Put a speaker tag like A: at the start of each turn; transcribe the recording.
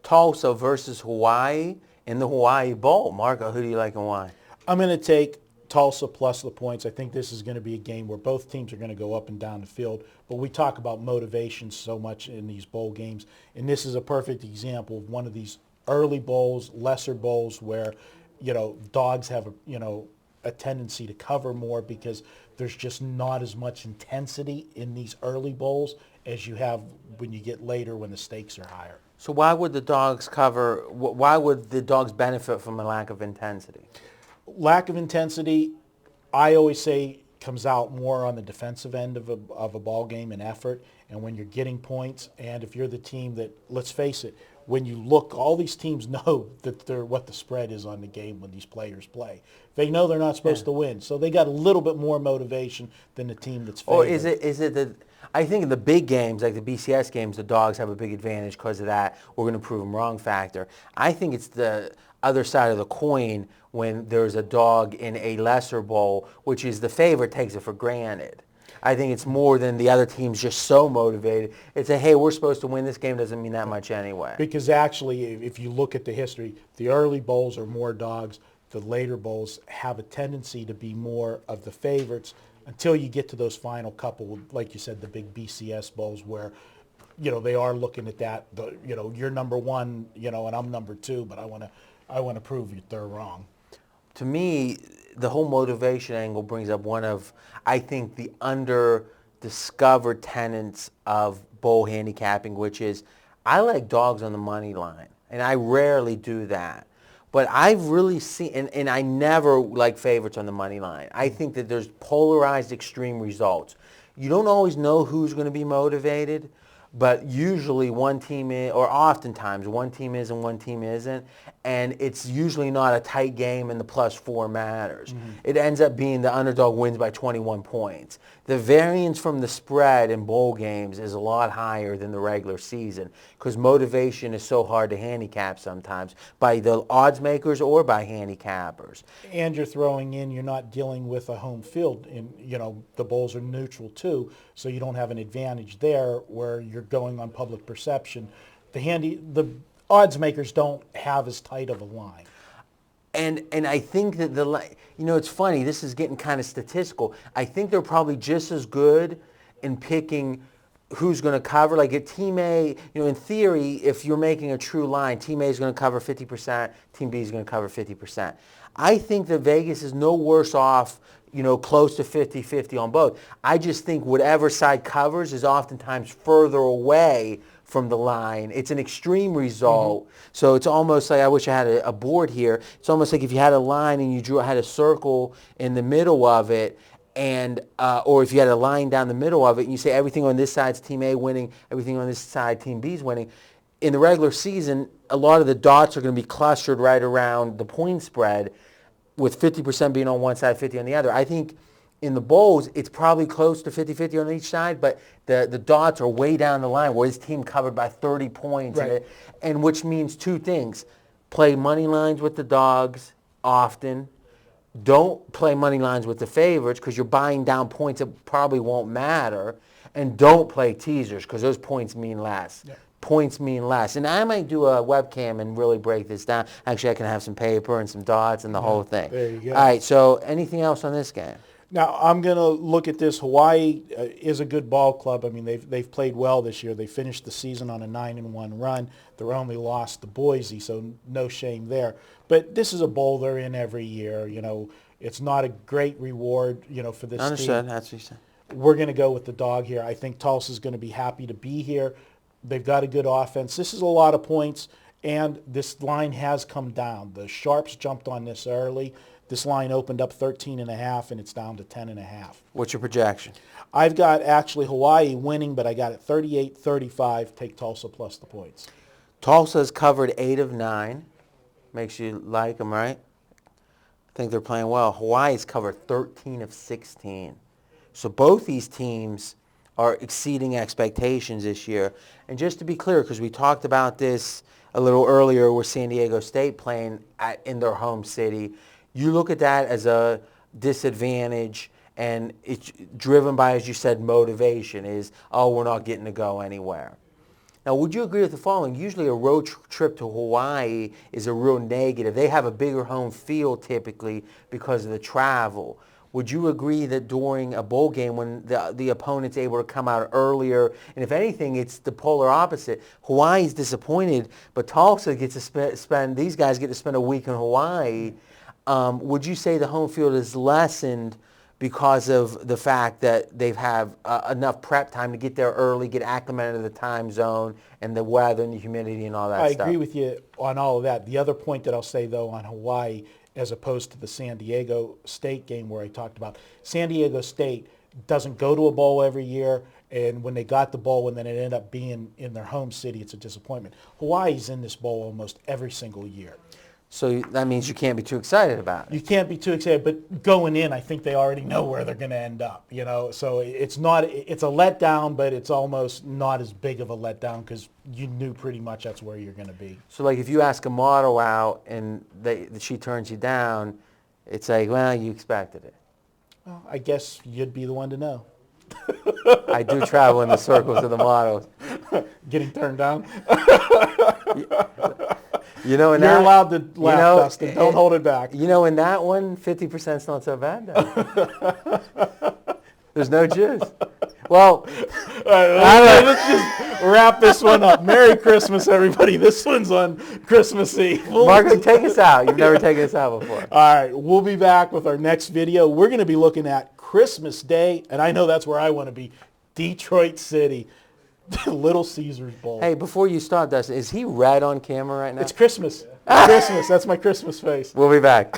A: Tulsa versus Hawaii in the Hawaii Bowl. Marco, who do you like and why?
B: I'm going to take Tulsa plus the points. I think this is going to be a game where both teams are going to go up and down the field. But we talk about motivation so much in these bowl games, and this is a perfect example of one of these early bowls, lesser bowls where, dogs have a tendency to cover more because there's just not as much intensity in these early bowls as you have when you get later when the stakes are higher.
A: So why would the dogs cover? Why would the dogs benefit from a lack of intensity?
B: Lack of intensity, I always say, comes out more on the defensive end of a ball game and effort, and when you're getting points, and if you're the team that, let's face it, when you look, all these teams know that they're what the spread is on the game when these players play. They know they're not supposed to win, so they got a little bit more motivation than the team that's favored.
A: Or is it that I think in the big games, like the BCS games, the dogs have a big advantage because of that we're going to prove them wrong factor. I think it's the other side of the coin when there's a dog in a lesser bowl, which is the favorite takes it for granted. I think it's more than the other team's just so motivated. It's hey, we're supposed to win this game doesn't mean that much anyway.
B: Because actually, if you look at the history, the early bowls are more dogs. The later bowls have a tendency to be more of the favorites until you get to those final couple, like you said, the big BCS bowls where, they are looking at that. You're number one, and I'm number two, but I want to prove that they're wrong.
A: To me, the whole motivation angle brings up one of, I think, the under-discovered tenets of bowl handicapping, which is I like dogs on the money line, and I rarely do that. But I've really seen, and I never like favorites on the money line. I think that there's polarized extreme results. You don't always know who's going to be motivated, but usually one team is, or oftentimes one team is and one team isn't, and it's usually not a tight game and the +4 matters. Mm-hmm. It ends up being the underdog wins by 21 points. The variance from the spread in bowl games is a lot higher than the regular season because motivation is so hard to handicap sometimes by the odds makers or by handicappers.
B: And you're throwing in, you're not dealing with a home field, and the bowls are neutral too, so you don't have an advantage there where you're going on public perception. The odds makers don't have as tight of a line.
A: And I think that it's funny, this is getting kind of statistical. I think they're probably just as good in picking who's going to cover. Like at Team A, in theory, if you're making a true line, Team A is going to cover 50%, Team B is going to cover 50%. I think that Vegas is no worse off, close to 50-50 on both. I just think whatever side covers is oftentimes further away from the line. It's an extreme result. Mm-hmm. So it's almost like, I wish I had a board here. It's almost like if you had a line and you had a circle in the middle of it, and or if you had a line down the middle of it and you say everything on this side's Team A winning, everything on this side Team B is winning. In the regular season, a lot of the dots are going to be clustered right around the point spread, with 50% being on one side, 50 on the other. I think in the bowls, it's probably close to 50-50 on each side, but the dots are way down the line where his team covered by 30 points,
B: right.
A: and which means two things. Play money lines with the dogs often. Don't play money lines with the favorites because you're buying down points that probably won't matter. And don't play teasers because those points mean less. Yeah. Points mean less. And I might do a webcam and really break this down. Actually, I can have some paper and some dots and the whole thing.
B: There you go.
A: All right, so anything else on this game?
B: Now, I'm going to look at this. Hawaii is a good ball club. I mean, they've played well this year. They finished the season on a 9-1 run. Their only loss to Boise, so no shame there. But this is a bowl they're in every year. It's not a great reward, for this
A: Understood.
B: team.
A: That's what you said.
B: We're going to go with the dog here. I think Tulsa's going to be happy to be here. They've got a good offense. This is a lot of points, and this line has come down. The Sharps jumped on this early. This line opened up 13.5, and it's down to 10.5.
A: What's your projection?
B: I've got actually Hawaii winning, but I got it 38-35. Take Tulsa plus the points.
A: Tulsa's covered 8 of 9. Makes you like them, right? I think they're playing well. Hawaii's covered 13 of 16. So both these teams are exceeding expectations this year. And just to be clear, because we talked about this a little earlier with San Diego State playing in their home city, you look at that as a disadvantage, and it's driven by, as you said, motivation is, we're not getting to go anywhere. Now, would you agree with the following? Usually a road trip to Hawaii is a real negative. They have a bigger home field typically because of the travel. Would you agree that during a bowl game when the opponent's able to come out earlier, and if anything, it's the polar opposite. Hawaii's disappointed, but Tulsa gets to spend, these guys get to spend a week in Hawaii. Would you say the home field is lessened because of the fact that they've have enough prep time to get there early, get acclimated to the time zone and the weather and the humidity and all that stuff?
B: I agree with you on all of that. The other point that I'll say, though, on Hawaii, as opposed to the San Diego State game where I talked about, San Diego State doesn't go to a bowl every year, and when they got the bowl and then it ended up being in their home city, it's a disappointment. Hawaii's in this bowl almost every single year.
A: So that means you can't be too excited about it.
B: You can't be too excited, but going in, I think they already know where they're going to end up, you know. So it's a letdown, but it's almost not as big of a letdown because you knew pretty much that's where you're going to be.
A: So like if you ask a model out and she turns you down, it's like, well, you expected it.
B: Well, I guess you'd be the one to know.
A: I do travel in the circles of the models.
B: Getting turned down?
A: You know,
B: You're allowed to laugh, Dustin. Don't hold it back.
A: You know, in that one, 50% is not so bad, though. There's no juice. Well,
B: let's just wrap this one up. Merry Christmas, everybody. This one's on Christmas Eve.
A: Marcus, take us out. You've never taken us out before.
B: All right, we'll be back with our next video. We're going to be looking at Christmas Day, and I know that's where I want to be, Detroit City. Little Caesars Bowl.
A: Hey, before you start, Dustin, is he red on camera right now?
B: It's Christmas. Christmas. That's my Christmas face.
A: We'll be back.